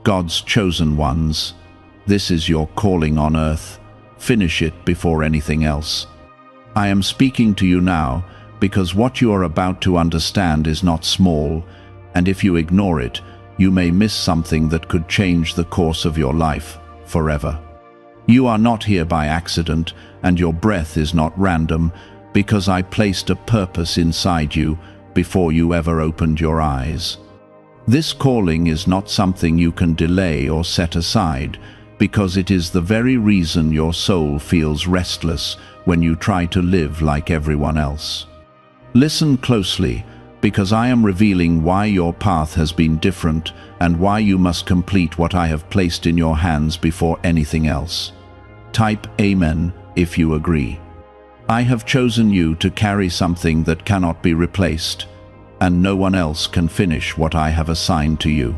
God's chosen ones. This is your calling on earth. Finish it before anything else. I am speaking to you now because what you are about to understand is not small, and if you ignore it, you may miss something that could change the course of your life forever. You are not here by accident, and your breath is not random, because I placed a purpose inside you before you ever opened your eyes. This calling is not something you can delay or set aside, because it is the very reason your soul feels restless when you try to live like everyone else. Listen closely, because I am revealing why your path has been different and why you must complete what I have placed in your hands before anything else. Type Amen if you agree. I have chosen you to carry something that cannot be replaced, and no one else can finish what I have assigned to you.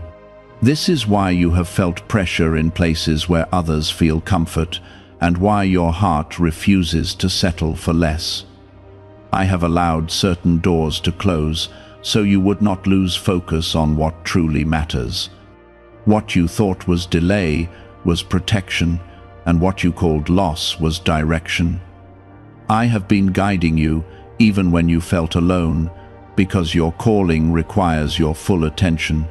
This is why you have felt pressure in places where others feel comfort, and why your heart refuses to settle for less. I have allowed certain doors to close so you would not lose focus on what truly matters. What you thought was delay was protection, and what you called loss was direction. I have been guiding you even when you felt alone, because your calling requires your full attention.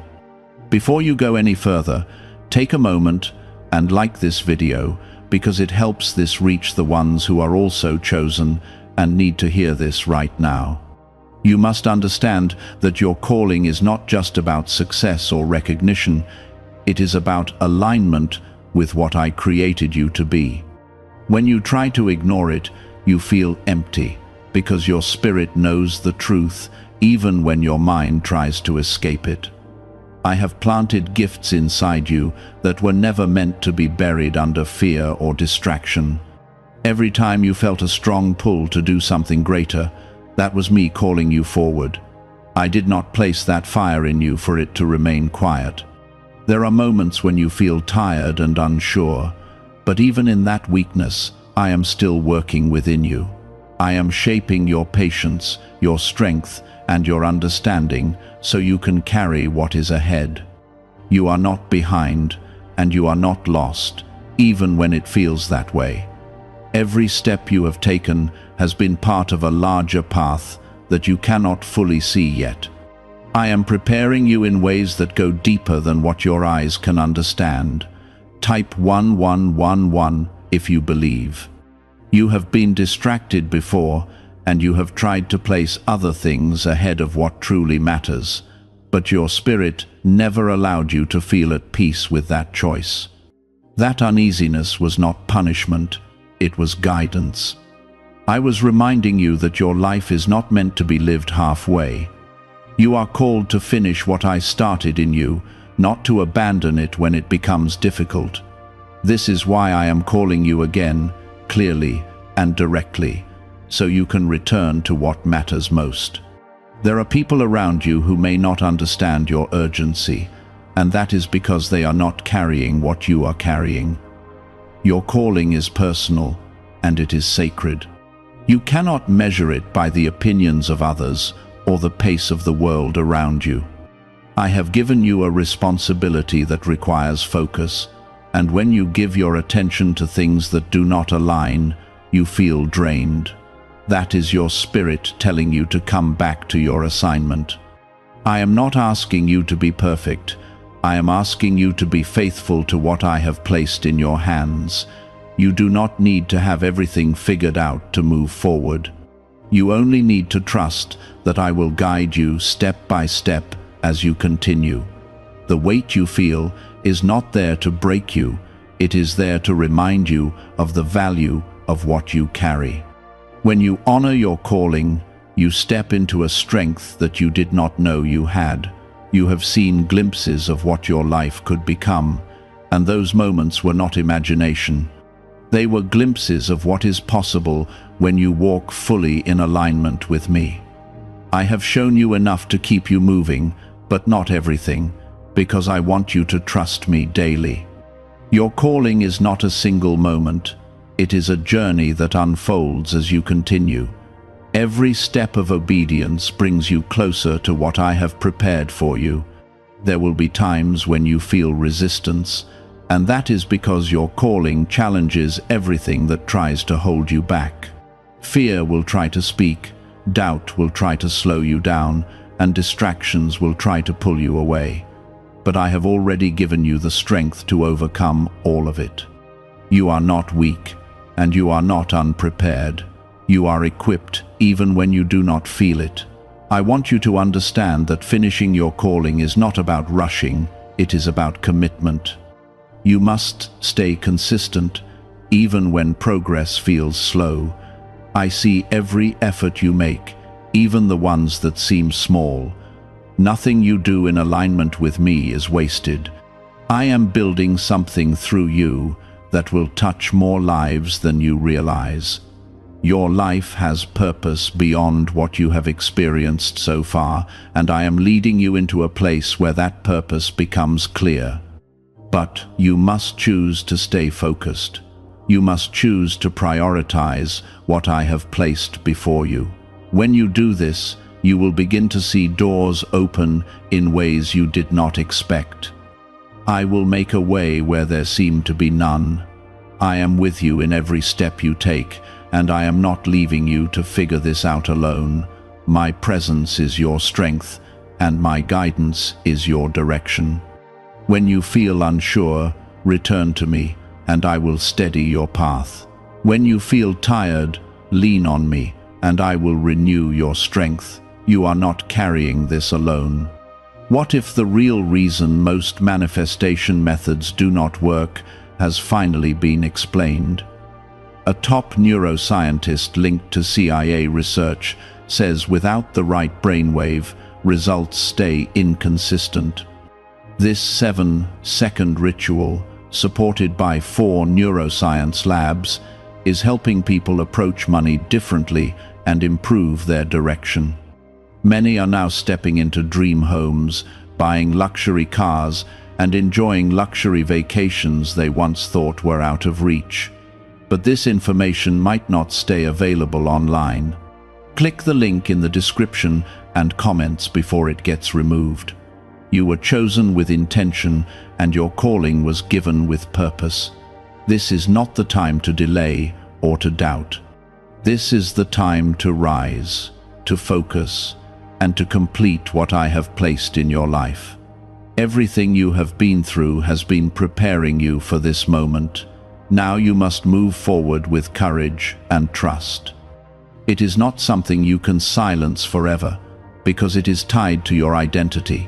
Before you go any further, take a moment and like this video, because it helps this reach the ones who are also chosen and need to hear this right now. You must understand that your calling is not just about success or recognition, it is about alignment with what I created you to be. When you try to ignore it, you feel empty, because your spirit knows the truth even when your mind tries to escape it. I have planted gifts inside you that were never meant to be buried under fear or distraction. Every time you felt a strong pull to do something greater, that was me calling you forward. I did not place that fire in you for it to remain quiet. There are moments when you feel tired and unsure, but even in that weakness, I am still working within you. I am shaping your patience, your strength, and your understanding so you can carry what is ahead. You are not behind, and you are not lost, even when it feels that way. Every step you have taken has been part of a larger path that you cannot fully see yet. I am preparing you in ways that go deeper than what your eyes can understand. Type 1111 if you believe. You have been distracted before, and you have tried to place other things ahead of what truly matters, but your spirit never allowed you to feel at peace with that choice. That uneasiness was not punishment, it was guidance. I was reminding you that your life is not meant to be lived halfway. You are called to finish what I started in you, not to abandon it when it becomes difficult. This is why I am calling you again, clearly and directly, so you can return to what matters most. There are people around you who may not understand your urgency, and that is because they are not carrying what you are carrying. Your calling is personal, and it is sacred. You cannot measure it by the opinions of others or the pace of the world around you. I have given you a responsibility that requires focus, and when you give your attention to things that do not align, you feel drained. That is your spirit telling you to come back to your assignment. I am not asking you to be perfect. I am asking you to be faithful to what I have placed in your hands. You do not need to have everything figured out to move forward. You only need to trust that I will guide you step by step as you continue. The weight you feel is not there to break you. It is there to remind you of the value of what you carry. When you honor your calling, you step into a strength that you did not know you had. You have seen glimpses of what your life could become, and those moments were not imagination. They were glimpses of what is possible when you walk fully in alignment with me. I have shown you enough to keep you moving, but not everything, because I want you to trust me daily. Your calling is not a single moment. It is a journey that unfolds as you continue. Every step of obedience brings you closer to what I have prepared for you. There will be times when you feel resistance, and that is because your calling challenges everything that tries to hold you back. Fear will try to speak, doubt will try to slow you down, and distractions will try to pull you away. But I have already given you the strength to overcome all of it. You are not weak, and you are not unprepared. You are equipped even when you do not feel it. I want you to understand that finishing your calling is not about rushing, it is about commitment. You must stay consistent, even when progress feels slow. I see every effort you make, even the ones that seem small. Nothing you do in alignment with me is wasted. I am building something through you that will touch more lives than you realize. Your life has purpose beyond what you have experienced so far, and I am leading you into a place where that purpose becomes clear. But you must choose to stay focused. You must choose to prioritize what I have placed before you. When you do this, you will begin to see doors open in ways you did not expect. I will make a way where there seemed to be none. I am with you in every step you take, and I am not leaving you to figure this out alone. My presence is your strength, and my guidance is your direction. When you feel unsure, return to me, and I will steady your path. When you feel tired, lean on me, and I will renew your strength. You are not carrying this alone. What if the real reason most manifestation methods do not work has finally been explained? A top neuroscientist linked to CIA research says without the right brainwave, results stay inconsistent. This 7-second ritual, supported by 4 neuroscience labs, is helping people approach money differently and improve their direction. Many are now stepping into dream homes, buying luxury cars, and enjoying luxury vacations they once thought were out of reach. But this information might not stay available online. Click the link in the description and comments before it gets removed. You were chosen with intention, and your calling was given with purpose. This is not the time to delay or to doubt. This is the time to rise, to focus, and to complete what I have placed in your life. Everything you have been through has been preparing you for this moment. Now you must move forward with courage and trust. It is not something you can silence forever, because it is tied to your identity.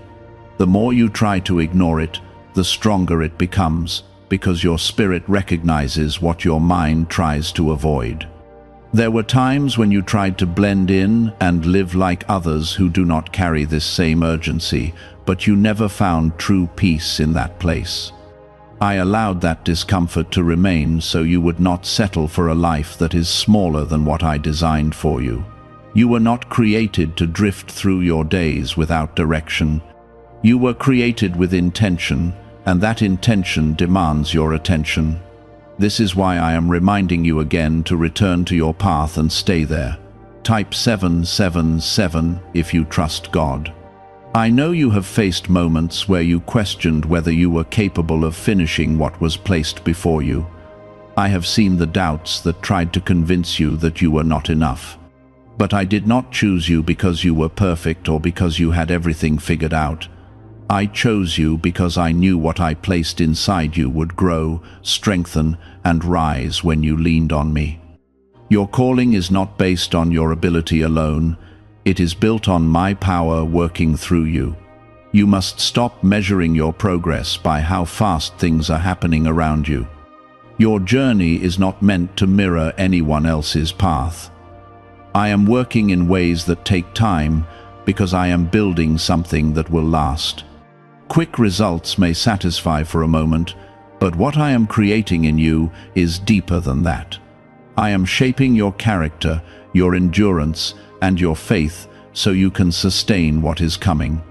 The more you try to ignore it, the stronger it becomes, because your spirit recognizes what your mind tries to avoid. There were times when you tried to blend in and live like others who do not carry this same urgency, but you never found true peace in that place. I allowed that discomfort to remain so you would not settle for a life that is smaller than what I designed for you. You were not created to drift through your days without direction. You were created with intention, and that intention demands your attention. This is why I am reminding you again to return to your path and stay there. Type 777 if you trust God. I know you have faced moments where you questioned whether you were capable of finishing what was placed before you. I have seen the doubts that tried to convince you that you were not enough. But I did not choose you because you were perfect or because you had everything figured out. I chose you because I knew what I placed inside you would grow, strengthen, and rise when you leaned on me. Your calling is not based on your ability alone. It is built on my power working through you. You must stop measuring your progress by how fast things are happening around you. Your journey is not meant to mirror anyone else's path. I am working in ways that take time because I am building something that will last. Quick results may satisfy for a moment, but what I am creating in you is deeper than that. I am shaping your character, your endurance, and your faith so you can sustain what is coming.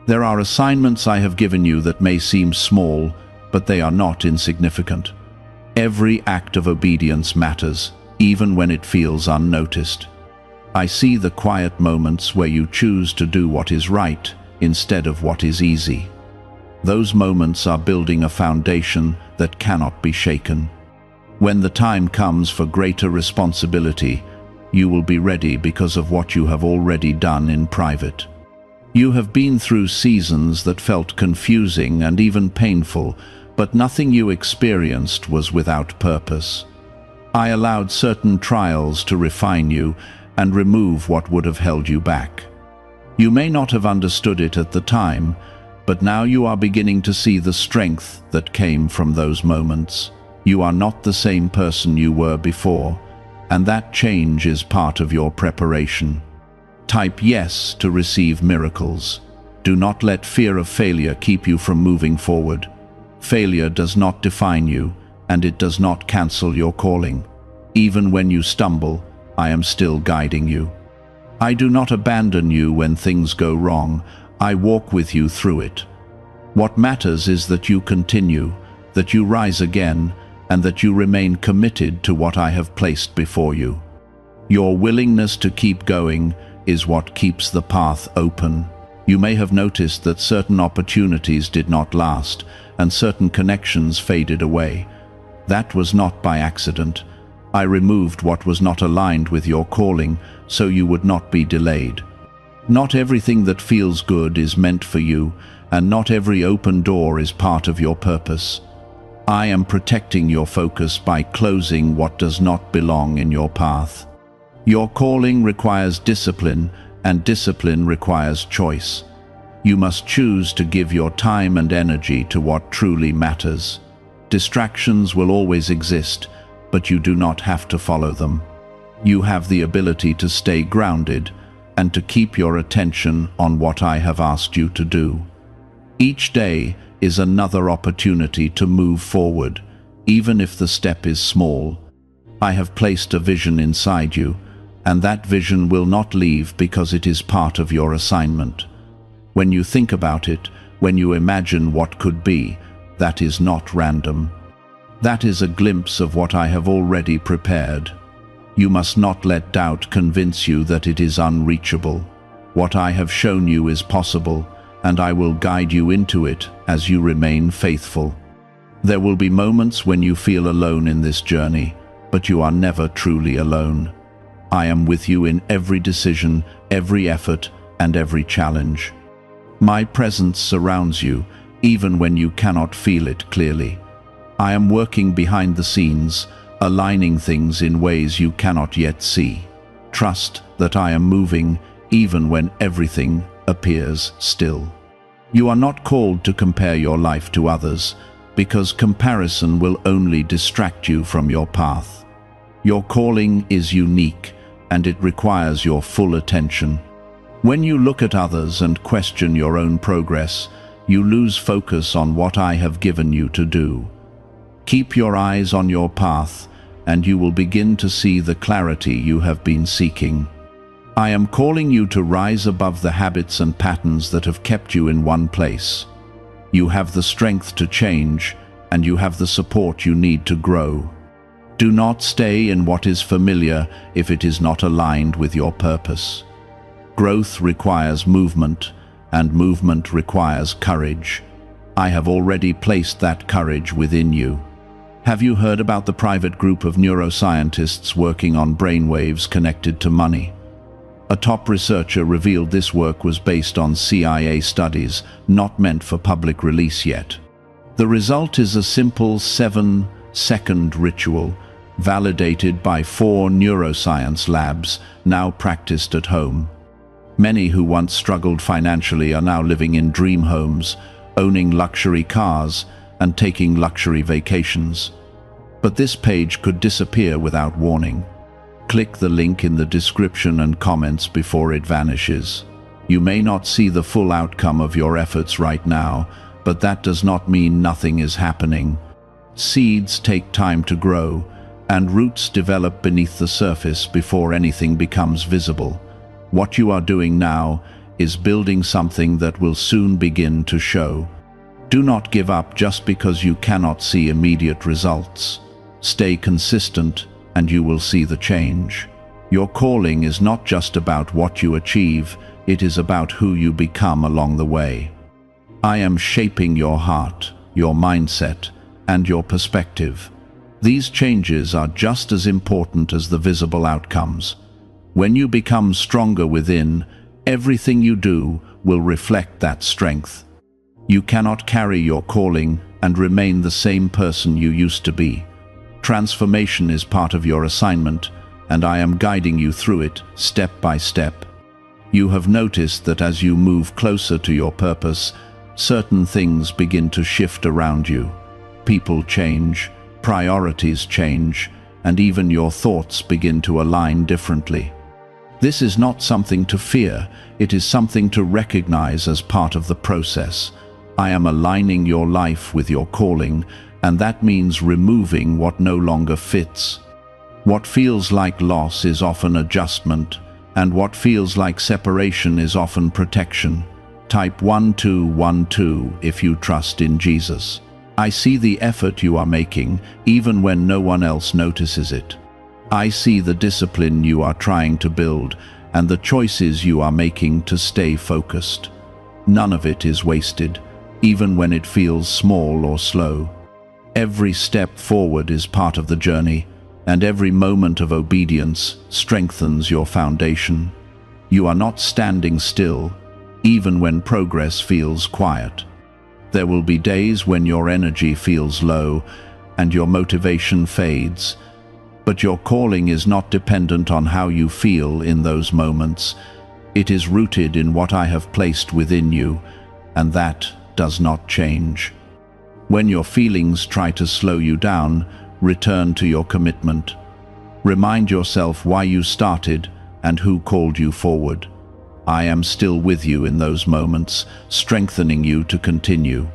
There are assignments I have given you that may seem small, but they are not insignificant. Every act of obedience matters, even when it feels unnoticed. I see the quiet moments where you choose to do what is right instead of what is easy. Those moments are building a foundation that cannot be shaken. When the time comes for greater responsibility, you will be ready because of what you have already done in private. You have been through seasons that felt confusing and even painful, but nothing you experienced was without purpose. I allowed certain trials to refine you and remove what would have held you back. You may not have understood it at the time, but now you are beginning to see the strength that came from those moments. You are not the same person you were before, and that change is part of your preparation. Type yes to receive miracles. Do not let fear of failure keep you from moving forward. Failure does not define you, and it does not cancel your calling. Even when you stumble, I am still guiding you. I do not abandon you when things go wrong. I walk with you through it. What matters is that you continue, that you rise again, and that you remain committed to what I have placed before you. Your willingness to keep going is what keeps the path open. You may have noticed that certain opportunities did not last, and certain connections faded away. That was not by accident. I removed what was not aligned with your calling, so you would not be delayed. Not everything that feels good is meant for you, and not every open door is part of your purpose. I am protecting your focus by closing what does not belong in your path. Your calling requires discipline, and discipline requires choice. You must choose to give your time and energy to what truly matters. Distractions will always exist, but you do not have to follow them. You have the ability to stay grounded and to keep your attention on what I have asked you to do. Each day is another opportunity to move forward, even if the step is small. I have placed a vision inside you, and that vision will not leave because it is part of your assignment. When you think about it, when you imagine what could be, that is not random. That is a glimpse of what I have already prepared. You must not let doubt convince you that it is unreachable. What I have shown you is possible, and I will guide you into it as you remain faithful. There will be moments when you feel alone in this journey, but you are never truly alone. I am with you in every decision, every effort, and every challenge. My presence surrounds you, even when you cannot feel it clearly. I am working behind the scenes, aligning things in ways you cannot yet see. Trust that I am moving, even when everything appears still. You are not called to compare your life to others, because comparison will only distract you from your path. Your calling is unique, and it requires your full attention. When you look at others and question your own progress, you lose focus on what I have given you to do. Keep your eyes on your path, and you will begin to see the clarity you have been seeking. I am calling you to rise above the habits and patterns that have kept you in one place. You have the strength to change, and you have the support you need to grow. Do not stay in what is familiar if it is not aligned with your purpose. Growth requires movement, and movement requires courage. I have already placed that courage within you. Have you heard about the private group of neuroscientists working on brainwaves connected to money? A top researcher revealed this work was based on CIA studies, not meant for public release yet. The result is a simple 7-second ritual, validated by 4 neuroscience labs, now practiced at home. Many who once struggled financially are now living in dream homes, owning luxury cars, and taking luxury vacations. But this page could disappear without warning. Click the link in the description and comments before it vanishes. You may not see the full outcome of your efforts right now, but that does not mean nothing is happening. Seeds take time to grow, and roots develop beneath the surface before anything becomes visible. What you are doing now is building something that will soon begin to show. Do not give up just because you cannot see immediate results. Stay consistent, and you will see the change. Your calling is not just about what you achieve, it is about who you become along the way. I am shaping your heart, your mindset, and your perspective. These changes are just as important as the visible outcomes. When you become stronger within, everything you do will reflect that strength. You cannot carry your calling and remain the same person you used to be. Transformation is part of your assignment, and I am guiding you through it step by step. You have noticed that as you move closer to your purpose, certain things begin to shift around you. People change, priorities change, and even your thoughts begin to align differently. This is not something to fear, it is something to recognize as part of the process. I am aligning your life with your calling, and that means removing what no longer fits. What feels like loss is often adjustment, and what feels like separation is often protection. Type 1212 if you trust in Jesus. I see the effort you are making, even when no one else notices it. I see the discipline you are trying to build, and the choices you are making to stay focused. None of it is wasted, even when it feels small or slow. Every step forward is part of the journey, and every moment of obedience strengthens your foundation. You are not standing still, even when progress feels quiet. There will be days when your energy feels low and your motivation fades, but your calling is not dependent on how you feel in those moments. It is rooted in what I have placed within you, and that does not change. When your feelings try to slow you down, return to your commitment. Remind yourself why you started and who called you forward. I am still with you in those moments, strengthening you to continue.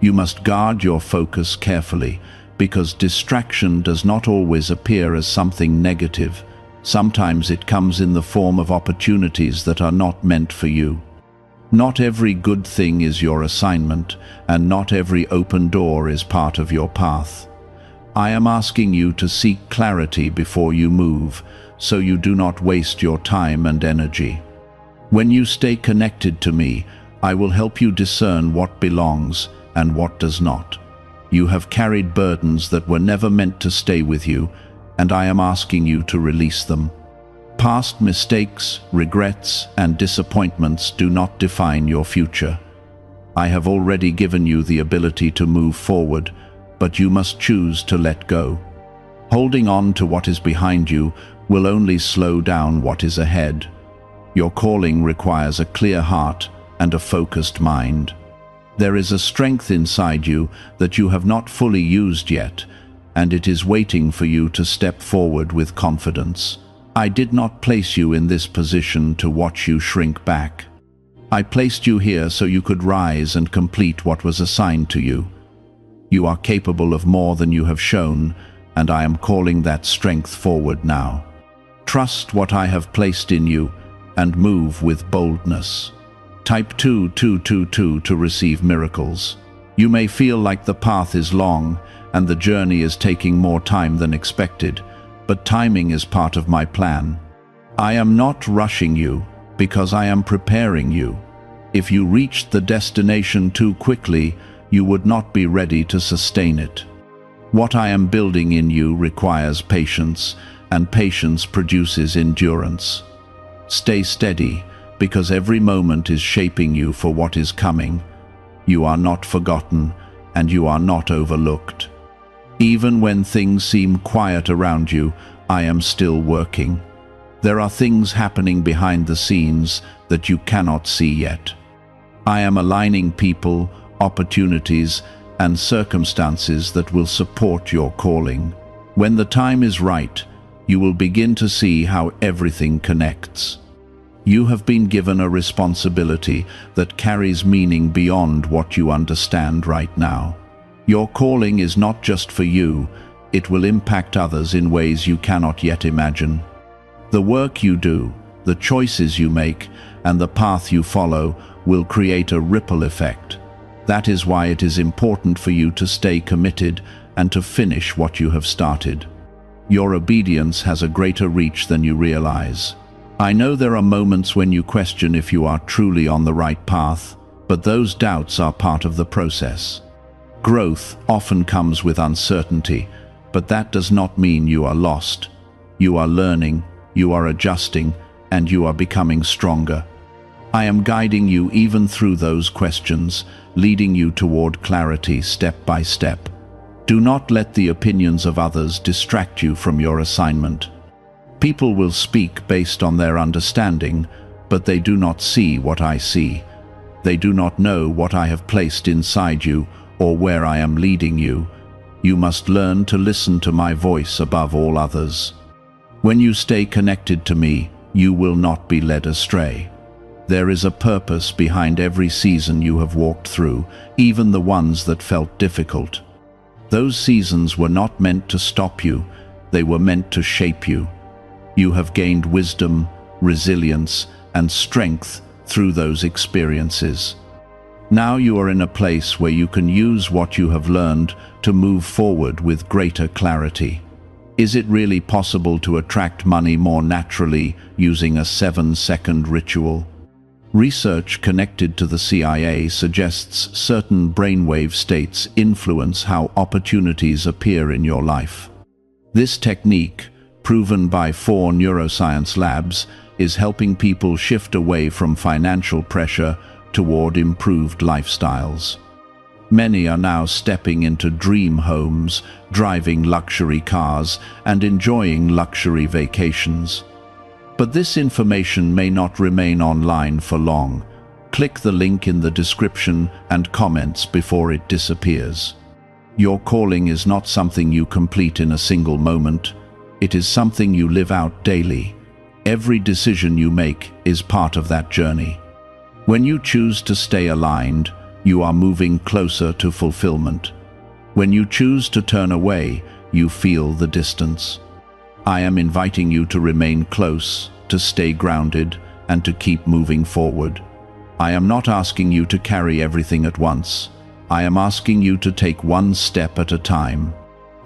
You must guard your focus carefully, because distraction does not always appear as something negative. Sometimes it comes in the form of opportunities that are not meant for you. Not every good thing is your assignment, and not every open door is part of your path. I am asking you to seek clarity before you move, so you do not waste your time and energy. When you stay connected to me, I will help you discern what belongs and what does not. You have carried burdens that were never meant to stay with you, and I am asking you to release them. Past mistakes, regrets, and disappointments do not define your future. I have already given you the ability to move forward, but you must choose to let go. Holding on to what is behind you will only slow down what is ahead. Your calling requires a clear heart and a focused mind. There is a strength inside you that you have not fully used yet, and it is waiting for you to step forward with confidence. I did not place you in this position to watch you shrink back. I placed you here so you could rise and complete what was assigned to you. You are capable of more than you have shown, and I am calling that strength forward now. Trust what I have placed in you and move with boldness. Type 2222 to receive miracles. You may feel like the path is long and the journey is taking more time than expected, but timing is part of my plan. I am not rushing you because I am preparing you. If you reached the destination too quickly, you would not be ready to sustain it. What I am building in you requires patience, and patience produces endurance. Stay steady, because every moment is shaping you for what is coming. You are not forgotten, and you are not overlooked. Even when things seem quiet around you, I am still working. There are things happening behind the scenes that you cannot see yet. I am aligning people, opportunities, and circumstances that will support your calling. When the time is right, you will begin to see how everything connects. You have been given a responsibility that carries meaning beyond what you understand right now. Your calling is not just for you, it will impact others in ways you cannot yet imagine. The work you do, the choices you make, and the path you follow will create a ripple effect. That is why it is important for you to stay committed and to finish what you have started. Your obedience has a greater reach than you realize. I know there are moments when you question if you are truly on the right path, But those doubts are part of the process. Growth often comes with uncertainty, but that does not mean you are lost. You are learning, you are adjusting, and you are becoming stronger. I am guiding you even through those questions, leading you toward clarity step by step. Do not let the opinions of others distract you from your assignment. People will speak based on their understanding, but they do not see what I see. They do not know what I have placed inside you or where I am leading you. You must learn to listen to my voice above all others. When you stay connected to me, you will not be led astray. There is a purpose behind every season you have walked through, even the ones that felt difficult. Those seasons were not meant to stop you, they were meant to shape you. You have gained wisdom, resilience, and strength through those experiences. Now you are in a place where you can use what you have learned to move forward with greater clarity. Is it really possible to attract money more naturally using a 7-second ritual? Research connected to the CIA suggests certain brainwave states influence how opportunities appear in your life. This technique, proven by 4 neuroscience labs, is helping people shift away from financial pressure toward improved lifestyles. Many are now stepping into dream homes, driving luxury cars, and enjoying luxury vacations. But this information may not remain online for long. Click the link in the description and comments before it disappears. Your calling is not something you complete in a single moment. It is something you live out daily. Every decision you make is part of that journey. When you choose to stay aligned, you are moving closer to fulfillment. When you choose to turn away, you feel the distance. I am inviting you to remain close, to stay grounded, and to keep moving forward. I am not asking you to carry everything at once. I am asking you to take one step at a time.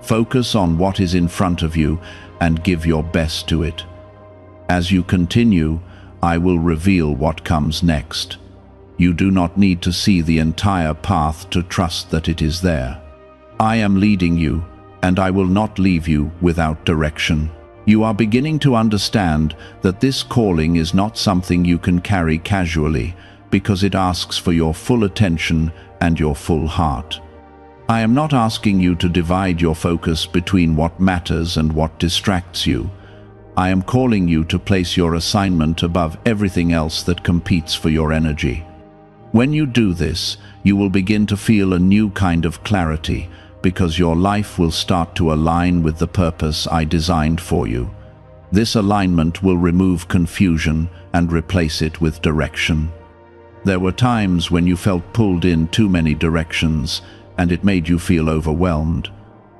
Focus on what is in front of you and give your best to it. As you continue, I will reveal what comes next. You do not need to see the entire path to trust that it is there. I am leading you, and I will not leave you without direction. You are beginning to understand that this calling is not something you can carry casually, because it asks for your full attention and your full heart. I am not asking you to divide your focus between what matters and what distracts you. I am calling you to place your assignment above everything else that competes for your energy. When you do this, you will begin to feel a new kind of clarity, because your life will start to align with the purpose I designed for you. This alignment will remove confusion and replace it with direction. There were times when you felt pulled in too many directions, and it made you feel overwhelmed.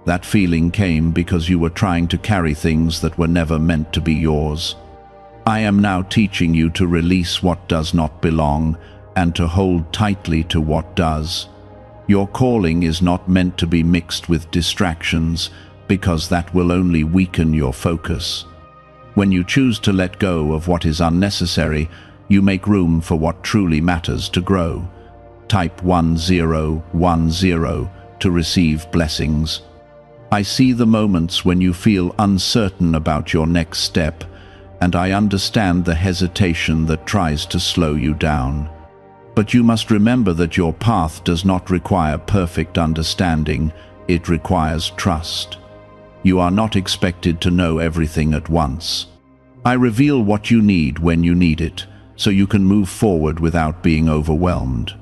That feeling came because you were trying to carry things that were never meant to be yours. I am now teaching you to release what does not belong and to hold tightly to what does. Your calling is not meant to be mixed with distractions, because that will only weaken your focus. When you choose to let go of what is unnecessary, you make room for what truly matters to grow. Type 1010 to receive blessings. I see the moments when you feel uncertain about your next step, and I understand the hesitation that tries to slow you down. But you must remember that your path does not require perfect understanding, it requires trust. You are not expected to know everything at once. I reveal what you need when you need it, so you can move forward without being overwhelmed.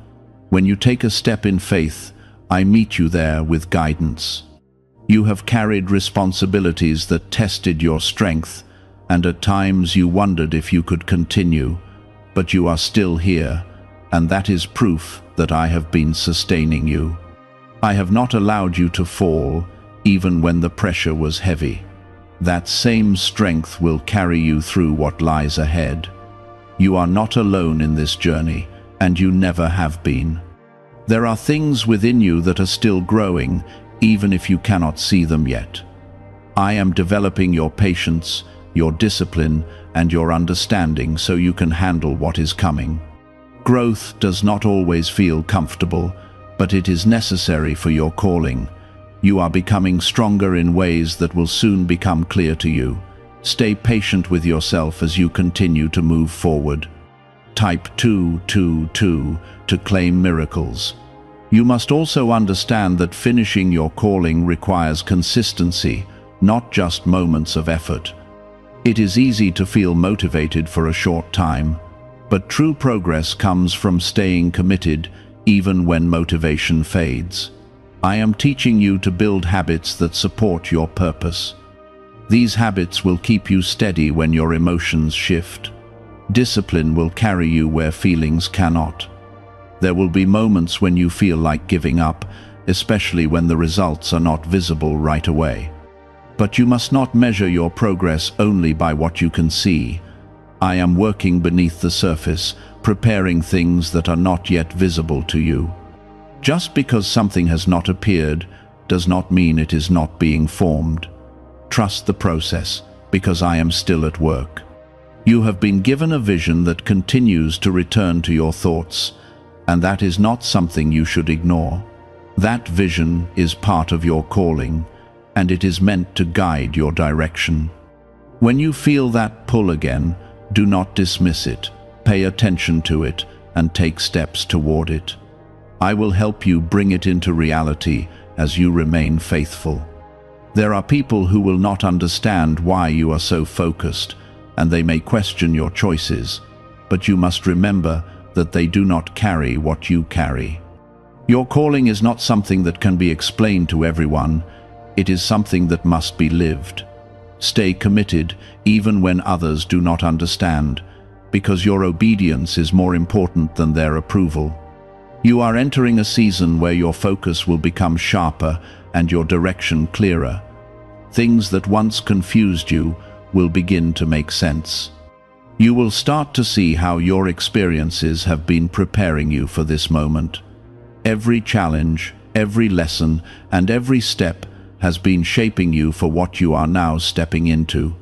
When you take a step in faith, I meet you there with guidance. You have carried responsibilities that tested your strength, and at times you wondered if you could continue, but you are still here, and that is proof that I have been sustaining you. I have not allowed you to fall, even when the pressure was heavy. That same strength will carry you through what lies ahead. You are not alone in this journey, and you never have been. There are things within you that are still growing, even if you cannot see them yet. I am developing your patience, your discipline, and your understanding so you can handle what is coming. Growth does not always feel comfortable, but it is necessary for your calling. You are becoming stronger in ways that will soon become clear to you. Stay patient with yourself as you continue to move forward. Type 222 to claim miracles. You must also understand that finishing your calling requires consistency, not just moments of effort. It is easy to feel motivated for a short time, but true progress comes from staying committed even when motivation fades. I am teaching you to build habits that support your purpose. These habits will keep you steady when your emotions shift. Discipline will carry you where feelings cannot. There will be moments when you feel like giving up, especially when the results are not visible right away. But you must not measure your progress only by what you can see. I am working beneath the surface, preparing things that are not yet visible to you. Just because something has not appeared does not mean it is not being formed. Trust the process, because I am still at work. You have been given a vision that continues to return to your thoughts, and that is not something you should ignore. That vision is part of your calling, and it is meant to guide your direction. When you feel that pull again, do not dismiss it. Pay attention to it and take steps toward it. I will help you bring it into reality as you remain faithful. There are people who will not understand why you are so focused, and they may question your choices, but you must remember that they do not carry what you carry. Your calling is not something that can be explained to everyone. It is something that must be lived. Stay committed even when others do not understand, because your obedience is more important than their approval. You are entering a season where your focus will become sharper and your direction clearer. Things that once confused you will begin to make sense. You will start to see how your experiences have been preparing you for this moment. Every challenge, every lesson, and every step has been shaping you for what you are now stepping into.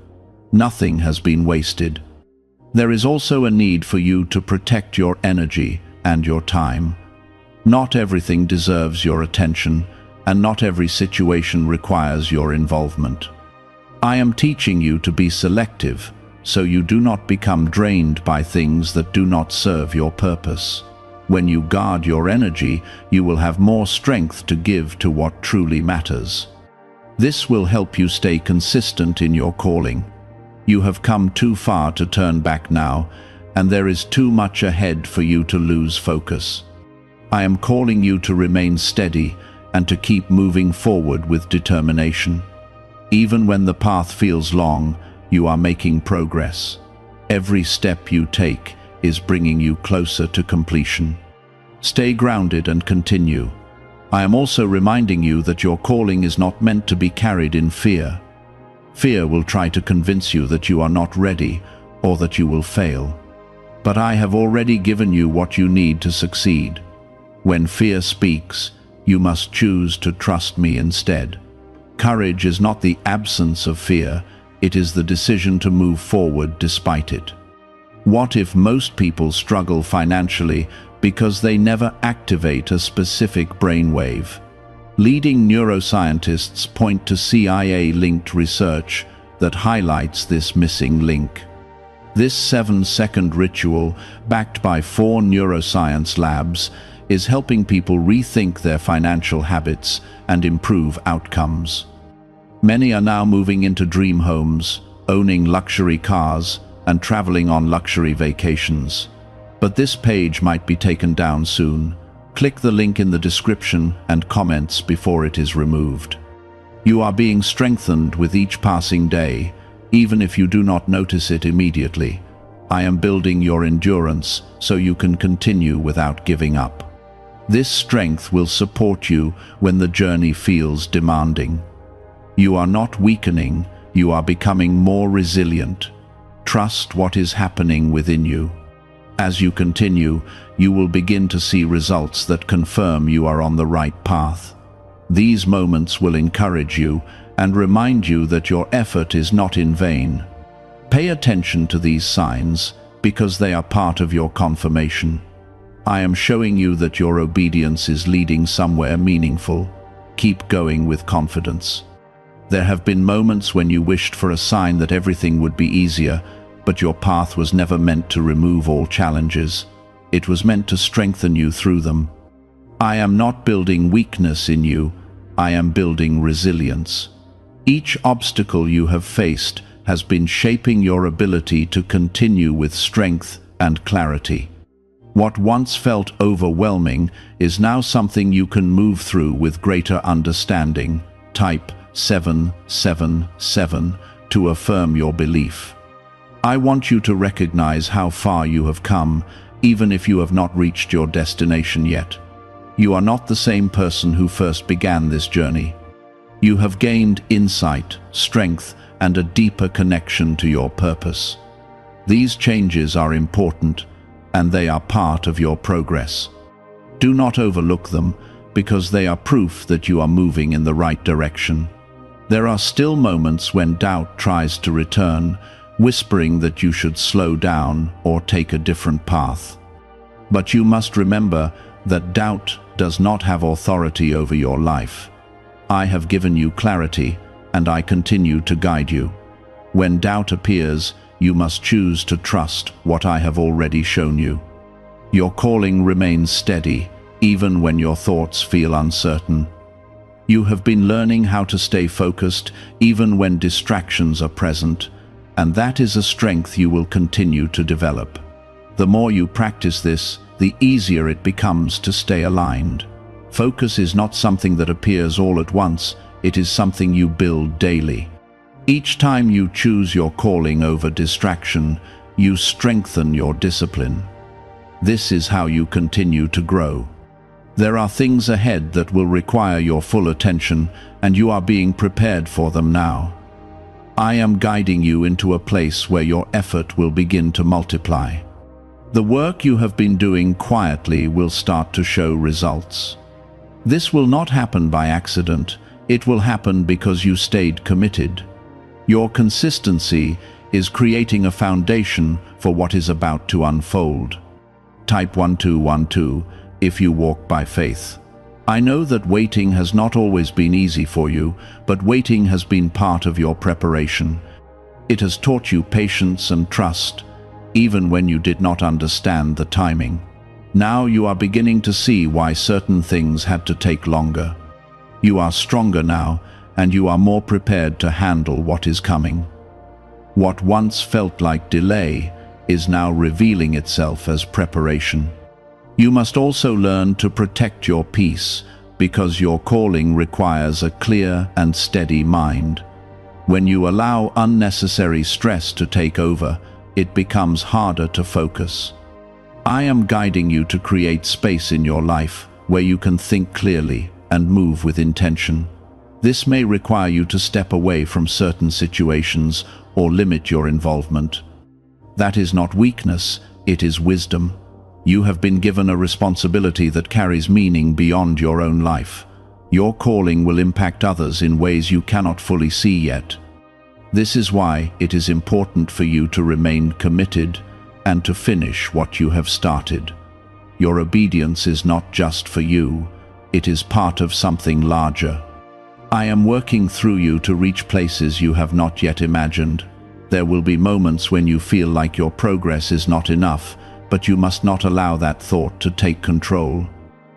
Nothing has been wasted. There is also a need for you to protect your energy and your time. Not everything deserves your attention, and not every situation requires your involvement. I am teaching you to be selective, so you do not become drained by things that do not serve your purpose. When you guard your energy, you will have more strength to give to what truly matters. This will help you stay consistent in your calling. You have come too far to turn back now, and there is too much ahead for you to lose focus. I am calling you to remain steady and to keep moving forward with determination. Even when the path feels long, you are making progress. Every step you take is bringing you closer to completion. Stay grounded and continue. I am also reminding you that your calling is not meant to be carried in fear. Fear will try to convince you that you are not ready or that you will fail. But I have already given you what you need to succeed. When fear speaks, you must choose to trust me instead. Courage is not the absence of fear, it is the decision to move forward despite it. What if most people struggle financially because they never activate a specific brainwave? Leading neuroscientists point to CIA-linked research that highlights this missing link. This 7-second ritual, backed by 4 neuroscience labs, is helping people rethink their financial habits and improve outcomes. Many are now moving into dream homes, owning luxury cars, and traveling on luxury vacations. But this page might be taken down soon. Click the link in the description and comments before it is removed. You are being strengthened with each passing day, even if you do not notice it immediately. I am building your endurance so you can continue without giving up. This strength will support you when the journey feels demanding. You are not weakening, you are becoming more resilient. Trust what is happening within you. As you continue, you will begin to see results that confirm you are on the right path. These moments will encourage you and remind you that your effort is not in vain. Pay attention to these signs because they are part of your confirmation. I am showing you that your obedience is leading somewhere meaningful. Keep going with confidence. There have been moments when you wished for a sign that everything would be easier, but your path was never meant to remove all challenges. It was meant to strengthen you through them. I am not building weakness in you, I am building resilience. Each obstacle you have faced has been shaping your ability to continue with strength and clarity. What once felt overwhelming is now something you can move through with greater understanding. Type 777 to affirm your belief. I want you to recognize how far you have come, even if you have not reached your destination yet. You are not the same person who first began this journey. You have gained insight, strength, and a deeper connection to your purpose. These changes are important, and they are part of your progress. Do not overlook them, because they are proof that you are moving in the right direction. There are still moments when doubt tries to return, whispering that you should slow down or take a different path. But you must remember that doubt does not have authority over your life. I have given you clarity, and I continue to guide you. When doubt appears, you must choose to trust what I have already shown you. Your calling remains steady, even when your thoughts feel uncertain. You have been learning how to stay focused, even when distractions are present, and that is a strength you will continue to develop. The more you practice this, the easier it becomes to stay aligned. Focus is not something that appears all at once, it is something you build daily. Each time you choose your calling over distraction, you strengthen your discipline. This is how you continue to grow. There are things ahead that will require your full attention, and you are being prepared for them now. I am guiding you into a place where your effort will begin to multiply. The work you have been doing quietly will start to show results. This will not happen by accident, it will happen because you stayed committed. Your consistency is creating a foundation for what is about to unfold. Type 1212 if you walk by faith. I know that waiting has not always been easy for you, but waiting has been part of your preparation. It has taught you patience and trust, even when you did not understand the timing. Now you are beginning to see why certain things had to take longer. You are stronger now, and you are more prepared to handle what is coming. What once felt like delay is now revealing itself as preparation. You must also learn to protect your peace, because your calling requires a clear and steady mind. When you allow unnecessary stress to take over, it becomes harder to focus. I am guiding you to create space in your life where you can think clearly and move with intention. This may require you to step away from certain situations or limit your involvement. That is not weakness, it is wisdom. You have been given a responsibility that carries meaning beyond your own life. Your calling will impact others in ways you cannot fully see yet. This is why it is important for you to remain committed and to finish what you have started. Your obedience is not just for you, it is part of something larger. I am working through you to reach places you have not yet imagined. There will be moments when you feel like your progress is not enough, but you must not allow that thought to take control.